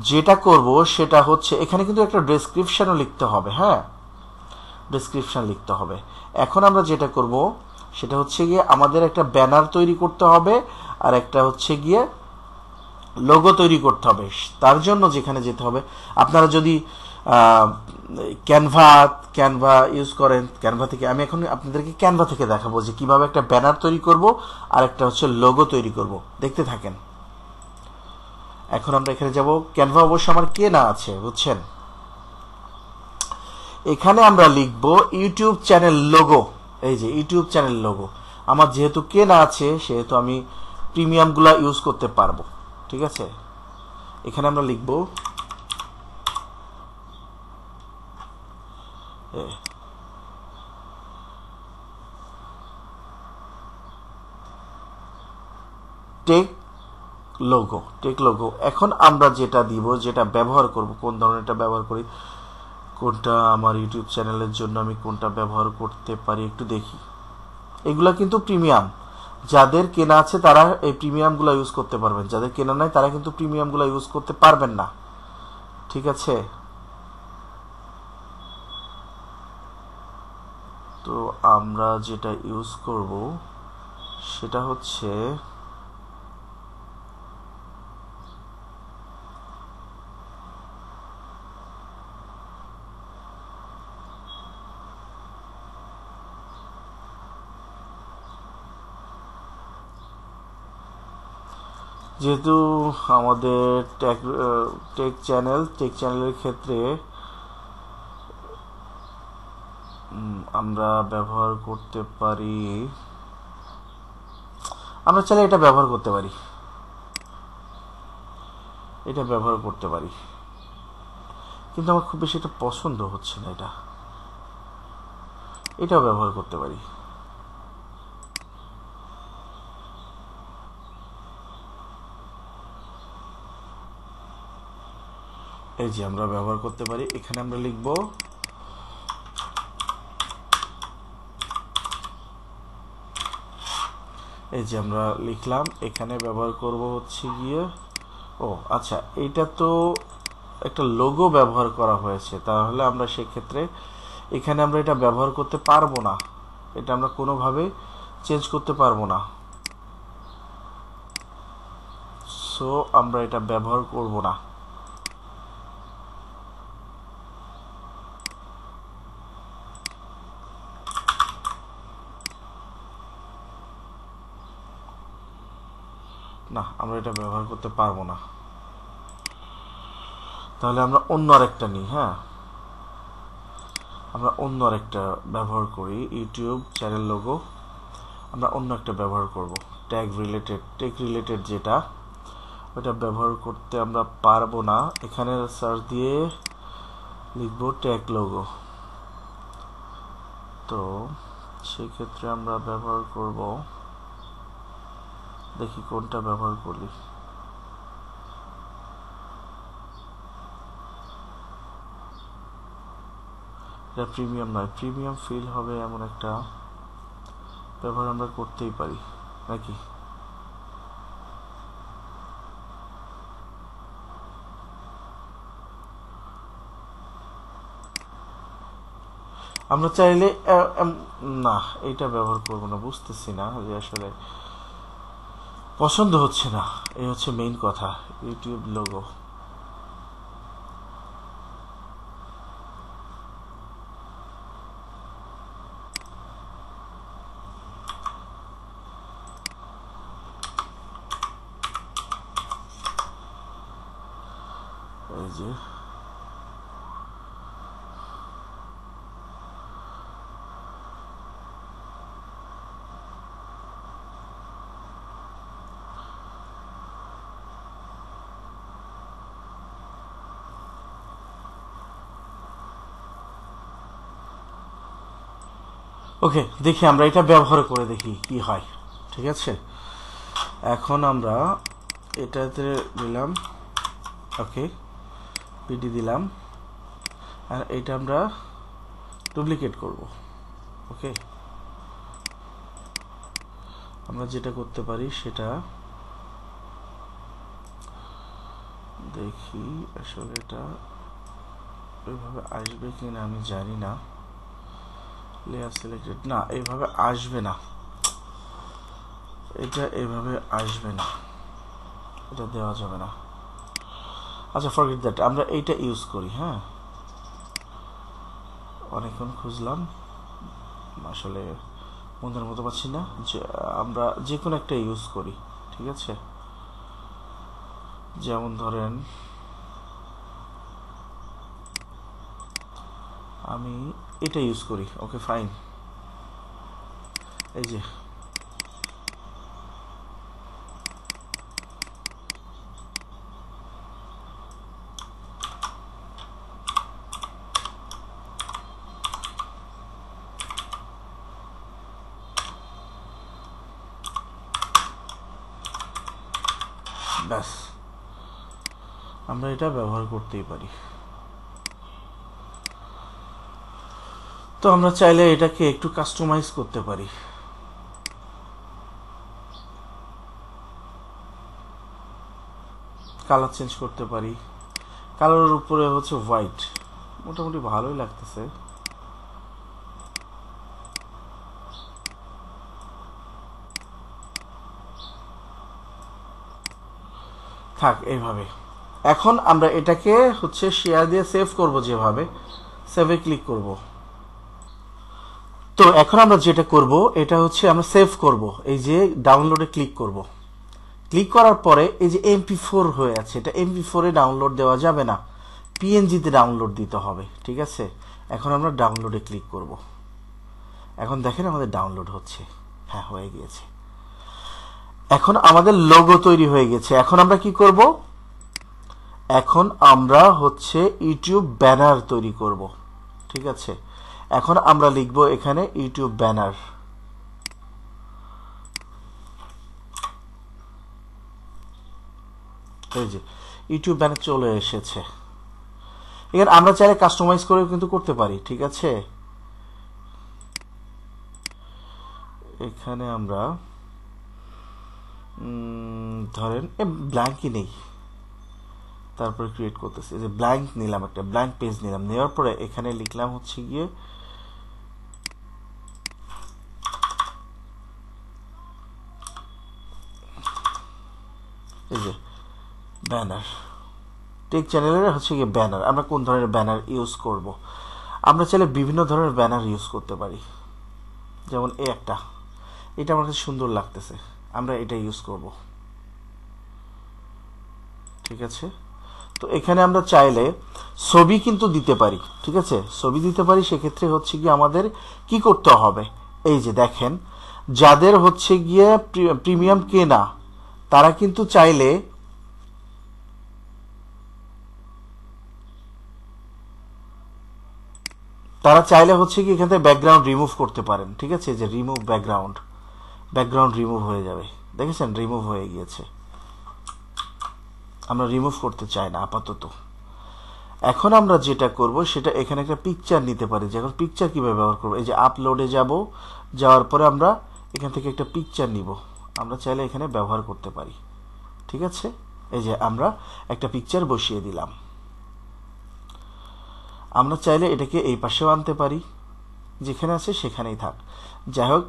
যেটা করব সেটা হচ্ছে এখানে কিন্তু একটা ডেসক্রিপশনও লিখতে হবে। হ্যাঁ, ডেসক্রিপশন লিখতে হবে। এখন আমরা যেটা করব সেটা হচ্ছে গিয়ে আমাদের একটা ব্যানার তৈরি করতে হবে, আর একটা হচ্ছে গিয়ে লোগো তৈরি করতে হবে। তার জন্য যেখানে যেতে হবে, আপনারা যদি ক্যানভা ইউজ করেন, ক্যানভা থেকে আমি এখন আপনাদেরকে ক্যানভা থেকে দেখাবো যে কিভাবে একটা ব্যানার তৈরি করব আর একটা হচ্ছে লোগো তৈরি করব। দেখতে থাকেন। এখন আমরা এখানে যাব। ক্যানভা অবশ্য আমার কেনা আছে, বুঝছেন। এখানে আমরা লিখব ইউটিউব চ্যানেল লোগো। এই যে ইউটিউব চ্যানেল লোগো আমার যেহেতু কেনা আছে, সেহেতু আমি প্রিমিয়ামগুলা ইউজ করতে পারবো, ঠিক আছে। এখানে আমরা লিখব টেক লোগো। এখন আমরা যেটা দিব, যেটা ব্যবহার করব, কোন ধরনেরটা ব্যবহার করি, কোনটা আমার ইউটিউব চ্যানেলের জন্য আমি কোনটা ব্যবহার করতে পারি একটু দেখি। এগুলা কিন্তু প্রিমিয়াম, যাদের কেনা আছে তারা এই প্রিমিয়ামগুলো ইউজ করতে পারবেন, যাদের কেনা নাই তারা কিন্তু প্রিমিয়ামগুলো ইউজ করতে পারবেন না, ঠিক আছে। তো আমরা যেটা ইউজ করব সেটা হচ্ছে যেহেতু আমাদের টেক চ্যানেলের ক্ষেত্রে আমরা ব্যবহার করতে পারি, আমরা চাইলে এটা ব্যবহার করতে পারি, কিন্তু আমার খুব বেশি এটা পছন্দ হচ্ছে না। এটাও ব্যবহার করতে পারি। এই যে আমরা ব্যবহার করতে পারি। এখানে আমরা লিখব এই যে আমরা লিখলাম। এখানে ব্যবহার করব হচ্ছে গিয়ে আচ্ছা, এইটা তো একটা লোগো ব্যবহার করা হয়েছে, তাহলে আমরা সেক্ষেত্রে এখানে আমরা এটা ব্যবহার করতে পারবো না, এটা আমরা কোনোভাবে চেঞ্জ করতে পারবো না। সো আমরা এটা ব্যবহার করব না। আমরা এটা ব্যবহার করতে পারবো না। তাহলে আমরা অন্য আরেকটা নিই। হ্যাঁ, আমরা অন্য আরেকটা ব্যবহার করি। ইউটিউব চ্যানেল লোগো আমরা অন্য একটা ব্যবহার করব। টেক রিলেটেড যেটা, ওটা ব্যবহার করতে আমরা পারবো না। এখানে সার্চ দিয়ে লিখব টেক লোগো। তো সেক্ষেত্রে আমরা ব্যবহার করব, দেখি কোনটা ব্যবহার করি। এটা প্রিমিয়াম নয়, প্রিমিয়াম ফিল হবে এমন একটা ব্যবহার আমরা করতেই পারি নাকি। আমরা চাইলে না, এটা ব্যবহার করবো না, বুঝতেছি না যে আসলে পছন্দ হচ্ছে না, এই হচ্ছে মেইন কথা। ইউটিউব লোগো যে ওকে, দেখি আমরা এটা ব্যবহার করে দেখি কি হয়। ঠিক আছে, এখন আমরা এটাতে দিলাম, ওকে পিডি দিলাম, আর এটা আমরা ডুপ্লিকেট করব। ওকে, আমরা যেটা করতে পারি সেটা দেখি, আসলে এটা ওইভাবে আসবে কিনা আমি জানি না। লেয়ার সিলেক্টেড, না এইভাবে আসবে না, এটা এইভাবে আসবে না, এটা দেওয়া যাবে না। আচ্ছা ফরগেট দ্যাট, আমরা এইটা ইউজ করি। হ্যাঁ, অনেকক্ষণ খুঁজলাম, আসলে মনের মতো পাচ্ছি না, যে আমরা যে কোনো একটা ইউজ করি। ঠিক আছে, যেমন ধরেন আমি এটা ইউজ করি। ওকে ফাইন, এই যে ব্যাস, আমরা এটা ব্যবহার করতেই পারি। তো আমরা চাইলে এটাকে একটু কাস্টমাইজ করতে পারি। কালার চেঞ্জ করতে পারি, কালারের উপরে হচ্ছে হোয়াইট, মোটামুটি ভালোই লাগতেছে। থাক এইভাবে। এখন আমরা এটাকে হচ্ছে শেয়ার দিয়ে সেভ করব, যেভাবে সেভে ক্লিক করব। তো এখন আমরা যেটা করব এটা হচ্ছে আমরা সেভ করব, এই যে ডাউনলোডে ক্লিক করব। ক্লিক করার পরে এই যে MP4 হয়ে আছে, এটা MP4 এ ডাউনলোড দেওয়া যাবে না, PNG-তে ডাউনলোড দিতে হবে। ঠিক আছে, এখন আমরা ডাউনলোডে ক্লিক করব। এখন দেখেন আমাদের ডাউনলোড হচ্ছে, হ্যাঁ হয়ে গিয়েছে। এখন আমাদের লোগো তৈরি হয়ে গেছে। এখন আমরা কি করব, এখন আমরা হচ্ছে ইউটিউব ব্যানার তৈরি করব। ঠিক আছে, এখন আমরা লিখব এখানে ইউটিউব ব্যানার। এই যে ইউটিউব ব্যানার চলে এসেছে। এখানে আমরা চাইলে কাস্টমাইজ করে কিন্তু করতে পারি। ঠিক আছে, এখানে আমরা ধরেন ব্ল্যাঙ্কই নেই, তারপরে ক্রিয়েট করতেছি। যে ব্ল্যাঙ্ক নিলাম, একটা ব্ল্যাঙ্ক পেজ নিলাম, নেওয়ার পরে এখানে লিখলাম হচ্ছে গিয়ে এই যে ব্যানার। টেক চ্যানেলের হচ্ছে গিয়ে ব্যানার। আমরা কোন ধরনের ব্যানার ইউজ করব, আমরা চাইলে বিভিন্ন ধরনের ব্যানার ইউজ করতে পারি। যেমন এই একটা, এটা আমার কাছে সুন্দর লাগতেছে, আমরা এটা ইউজ করব। ঠিক আছে, তো এখানে আমরা চাইলে ছবি কিন্তু দিতে পারি। ঠিক আছে, ছবি দিতে পারি। সেক্ষেত্রে হচ্ছে গিয়ে আমাদের কি করতে হবে, এই যে দেখেন, যাদের হচ্ছে গিয়ে প্রিমিয়াম কেনা তারা কিন্তু চাইলে হচ্ছে কি এখান থেকে ব্যাকগ্রাউন্ড রিমুভ করতে পারেন। ঠিক আছে, যে রিমুভ ব্যাকগ্রাউন্ড রিমুভ হয়ে যাবে। দেখেছেন, রিমুভ হয়ে গিয়েছে। আমরা রিমুভ করতে চাই না আপাতত। এখন আমরা যেটা করব সেটা এখানে একটা পিকচার নিতে পারি। যে এখন পিকচার কিভাবে ব্যবহার করব, এই যে আপলোডে যাব, যাওয়ার পরে আমরা এখান থেকে একটা পিকচার নিব, আমরা চাইলে এখানে ব্যবহার করতে পারি। ঠিক আছে, এই যে আমরা একটা পিকচার বসিয়ে দিলাম। আমরা চাইলে এটাকে এই পাশেও আনতে পারি, যেখানে আছে সেখানেই থাক। যাই হোক,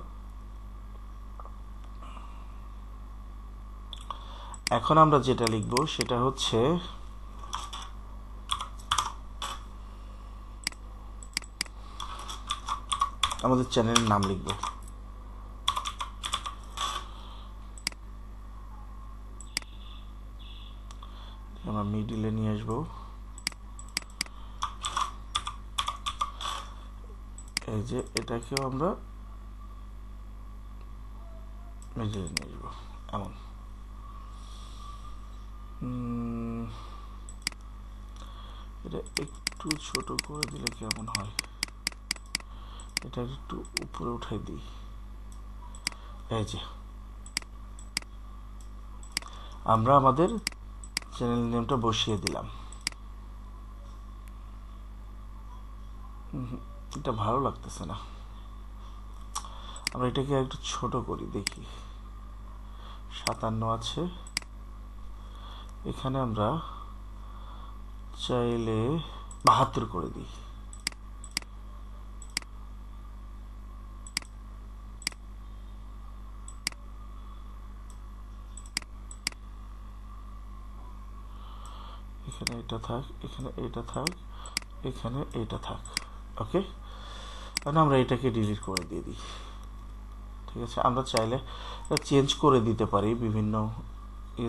এখন আমরা যেটা লিখব সেটা হচ্ছে আমাদের চ্যানেলের নাম লিখব। আমরা মিডিলে নিয়ে আসবো। এই যে এটাকেও আমরা মিডিলে নিয়ে আসবো এমন। এটা একটু ছোট করে দিলে কেমন হয়, এটা একটু উপরে উঠাই দিই। এই যে আমরা আমাদের চ্যানেল নেমটা বসিয়ে দিলাম। এটা ভালো লাগতেছে না, আমরা এটাকে একটু ছোট করি দেখি। 57 আছে, এখানে আমরা চাইলে 72 করে দিই। এখানে এটা থাক, এখানে এটা থাক, এখানে এটা থাক। ওকে, মানে আমরা এটাকে ডিলিট করে দিয়ে দিই। ঠিক আছে, আমরা চাইলে চেঞ্জ করে দিতে পারি, বিভিন্ন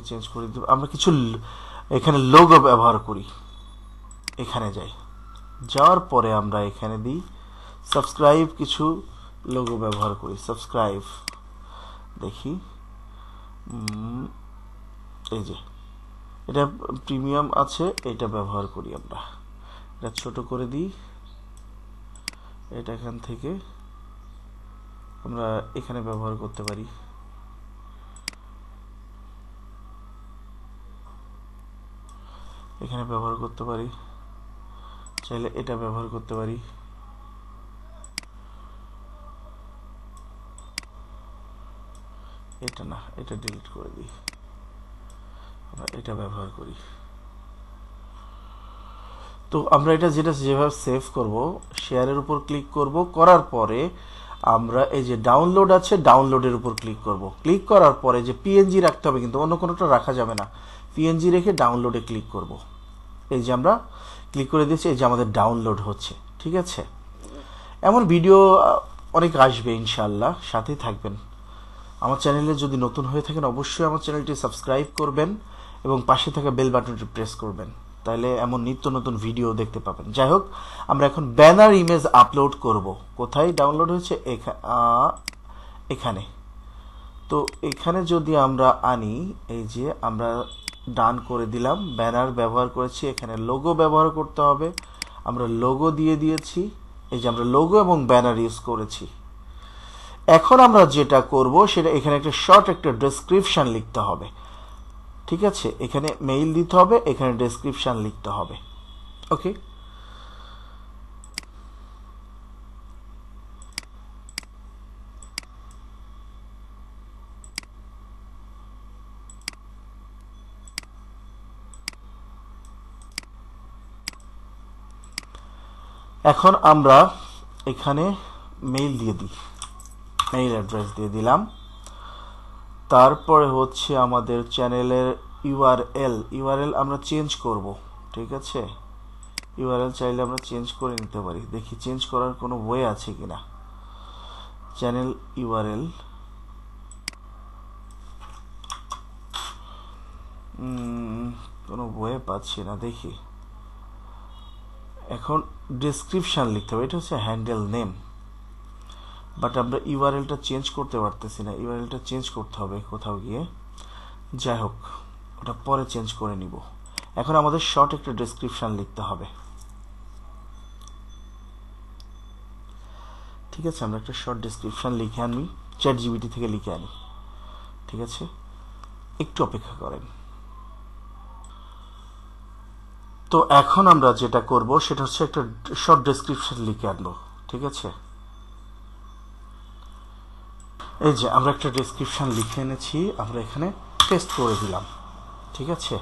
চেঞ্জ করে দিতে। আমরা কিছু এখানে লোগো ব্যবহার করি। এখানে যাই, যাওয়ার পরে আমরা এখানে দিই সাবস্ক্রাইব, কিছু লোগো ব্যবহার করি। সাবস্ক্রাইব দেখি, এই যে এটা প্রিমিয়াম আছে, এটা ব্যবহার করি আমরা। এটা ছোট করে দিই, এটা এখান থেকে আমরা এখানে ব্যবহার করতে পারি। এখানে ব্যবহার করতে পারি, চাইলে এটা ব্যবহার করতে পারি। এটা না, এটা ডিলিট করে দিই, আমরা এটা ব্যবহার করি। তো আমরা এটা যেভাবে সেভ করব, শেয়ারের উপর ক্লিক করব, করার পরে আমরা এই যে ডাউনলোড আছে, ডাউনলোডের উপর ক্লিক করব। ক্লিক করার পরে যে পিএনজি রাখতে হবে, কিন্তু অন্য কোনোটা রাখা যাবে না। পিএনজি রেখে ডাউনলোডে ক্লিক করব। এই যে আমরা ক্লিক করে দিয়েছি, এই যে আমাদের ডাউনলোড হচ্ছে। ঠিক আছে, এমন ভিডিও অনেক আসবে ইনশাআল্লাহ, সাথেই থাকবেন। আমার চ্যানেলে যদি নতুন হয়ে থাকেন অবশ্যই আমার চ্যানেলটি সাবস্ক্রাইব করবেন এবং পাশে থাকা বেল বাটনটি প্রেস করবেন, তাহলে এমন নিত্য নতুন ভিডিও দেখতে পাবেন। যাই হোক, আমরা এখন ব্যানার ইমেজ আপলোড করব। কোথায় ডাউনলোড হয়েছে? এখানে। তো এখানে যদি আমরা আনি, এই যে আমরা ডান করে দিলাম, ব্যানার ব্যবহার করেছি, এখানে লোগো ব্যবহার করতে হবে, আমরা লোগো দিয়ে দিয়েছি। এই যে আমরা লোগো এবং ব্যানার ইউজ করেছি। এখন আমরা যেটা করব সেটা, এখানে একটা শর্ট একটা ডেসক্রিপশন লিখতে হবে। ঠিক আছে, এখানে মেইল দিতে হবে, এখানে ডেসক্রিপশন লিখতে হবে। ওকে, এখন আমরা এখানে মেইল দিয়ে দিই, মেইল অ্যাড্রেস দিয়ে দিলাম। তারপরে হচ্ছে আমাদের চ্যানেলের ইউআরএল আমরা চেঞ্জ করব। ঠিক আছে, ইউআরএল চাইলে আমরা চেঞ্জ করে নিতে পারি। দেখি চেঞ্জ করার কোনো ওয়ে আছে কিনা। চ্যানেল ইউআরএল, কোনো ওয়ে পাচ্ছি না, দেখি। এখন ডেসক্রিপশন লিখতে হবে, এটা হচ্ছে হ্যান্ডেল নেম, বাট আমরা ইউআরএলটা চেঞ্জ করতে পারতেছি না। ইউআরএলটা চেঞ্জ করতে হবে কোথাও গিয়ে। যাই হোক, ওটা পরে চেঞ্জ করে নিব। এখন আমাদের শর্ট একটা ডেসক্রিপশন লিখতে হবে। ঠিক আছে, আমরা একটা শর্ট ডেসক্রিপশন লিখে আনি, চ্যাটজিপিটি থেকে লিখে আনি। ঠিক আছে, একটু অপেক্ষা করেন। তো এখন আমরা যেটা করব সেটা হচ্ছে একটা শর্ট ডেসক্রিপশন লিখে আনবো। ঠিক আছে, এই যে আমরা একটা ডেসক্রিপশন লিখে এনেছি, আমরা এখানে পেস্ট করে দিলাম। ঠিক আছে,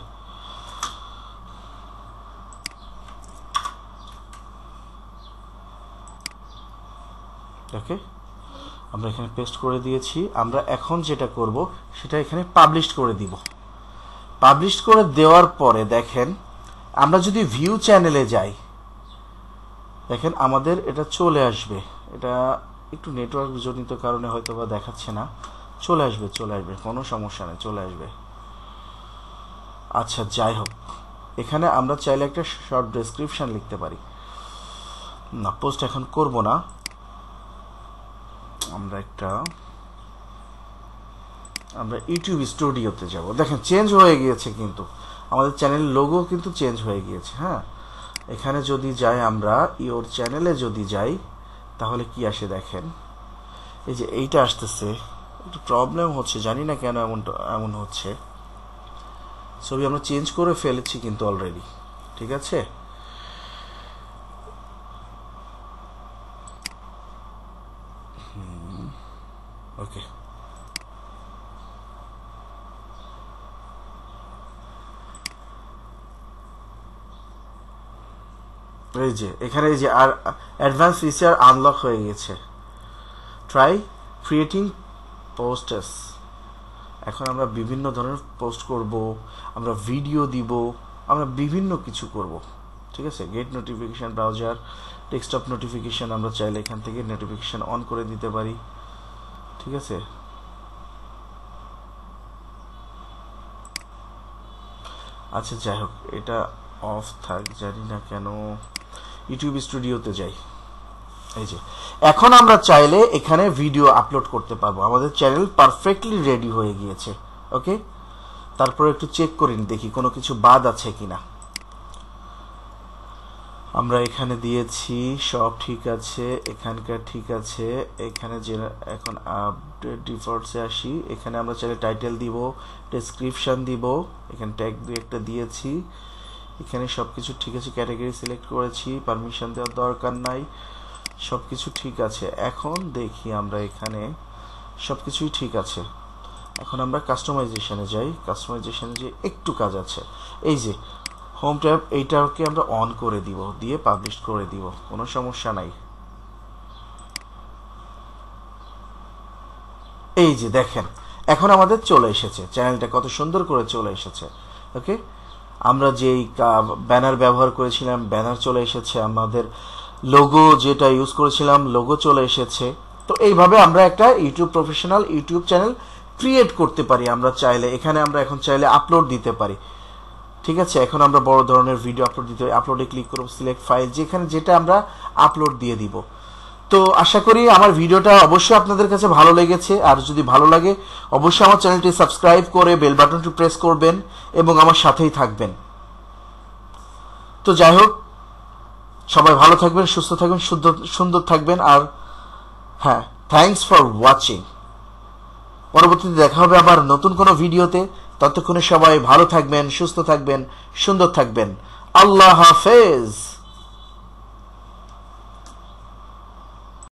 ওকে, আমরা এখানে পেস্ট করে দিয়েছি। আমরা এখন যেটা করব সেটা এখানে পাবলিশ করে দিব। পাবলিশ করে দেওয়ার পরে দেখেন, আমরা যদি ভিউ চ্যানেলে যাই, দেখেন আমাদের এটা চলে আসবে। এটা একটু নেটওয়ার্ক জনিত কারণে হয়তো বা দেখাচ্ছে না। চলে আসবে, কোনো সমস্যা নেই, চলে আসবে। আচ্ছা, যাই হোক, এখানে আমরা চাইলে একটা শর্ট ডেসক্রিপশন লিখতে পারি। না, পোস্ট এখন করব না, আমরা ইউটিউব স্টুডিওতে যাব। দেখেন চেঞ্জ হয়ে গিয়েছে, কিন্তু আমাদের চ্যানেল লোগো কিন্তু চেঞ্জ হয়ে গিয়েছে। হ্যাঁ, এখানে যদি যাই, আমরা ইওর চ্যানেলে যদি যাই, তাহলে কি আসে দেখেন, এই যে এইটা আসতেছে। একটু প্রবলেম হচ্ছে, জানি না কেন এমন হচ্ছে। ছবি আমরা চেঞ্জ করে ফেলেছি কিন্তু অলরেডি, ঠিক আছে। ওকে, এই যে এখানে এই যে আর অ্যাডভান্স ফিচার আনলক হয়ে গেছে। Try creating posts. এখন আমরা বিভিন্ন ধরনের পোস্ট করব, আমরা ভিডিও দিব, আমরা বিভিন্ন কিছু করব, ঠিক আছে। Gate notification browser, desktop notification, আমরা চাইলে এখান থেকে নোটিফিকেশন অন করে দিতে পারি, ঠিক আছে। আচ্ছা যাই হোক, এটা অফ থাক, জানি না কেন। ইউটিউব স্টুডিওতে যাই। এই যে এখন আমরা চাইলে এখানে ভিডিও আপলোড করতে পারবো। আমাদের চ্যানেল পারফেক্টলি রেডি হয়ে গিয়েছে। ওকে, তারপরে একটু চেক করি দেখি কোনো কিছু বাদ আছে কিনা। আমরা এখানে দিয়েছি সব ঠিক আছে, এখানকার ঠিক আছে। এখানে যে এখন আপডেট ডিফল্টসে আসি, এখানে আমরা চাইলে টাইটেল দিব, ডেসক্রিপশন দিব, এখানে ট্যাগ দিয়ে একটা দিয়েছি। এখানে সবকিছু ঠিক আছে, ক্যাটাগরি সিলেক্ট করেছি, পারমিশন দেওয়ার দরকার নাই, সবকিছু ঠিক আছে। এখন দেখি আমরা এখানে সবকিছুই ঠিক আছে। এখন আমরা কাস্টমাইজেশনে যাই। কাস্টমাইজেশনে যে একটু কাজ আছে, এই যে হোম ট্যাব, এইটাকে আমরা অন করে দিব, দিয়ে পাবলিশ করে দিব, কোনো সমস্যা নাই। এই যে দেখেন এখন আমাদের চলে এসেছে, চ্যানেলটা কত সুন্দর করে চলে এসেছে। ওকে, আমরা যেই ব্যানার ব্যবহার করেছিলাম, ব্যানার চলে এসেছে। আমাদের লোগো যেটা ইউজ করেছিলাম, লোগো চলে এসেছে। তো এইভাবে আমরা একটা YouTube professional YouTube channel create করতে পারি। আমরা চাইলে এখানে আমরা এখন চাইলে আপলোড দিতে পারি, ঠিক আছে। এখন আমরা বড় ধরনের ভিডিও আপলোড দিতে পারি, আপলোডে ক্লিক করব, সিলেক্ট ফাইল, যেখানে যেটা আমরা আপলোড দিয়ে দিব। তো আশা করি আমার ভিডিওটা অবশ্যই আপনাদের কাছে ভালো লেগেছে। আর যদি ভালো লাগে অবশ্যই আমার চ্যানেলটি সাবস্ক্রাইব করে বেল বাটনটি প্রেস করবেন এবং আমার সাথেই থাকবেন। তো যাই হোক, সবাই ভালো থাকবেন, সুস্থ থাকবেন, সুন্দর থাকবেন। আর হ্যাঁ, থ্যাঙ্কস ফর ওয়াচিং। পরবর্তীতে দেখা হবে আবার নতুন কোনো ভিডিওতে। ততক্ষণে সবাই ভালো থাকবেন, সুস্থ থাকবেন, সুন্দর থাকবেন। আল্লাহ হাফেজ।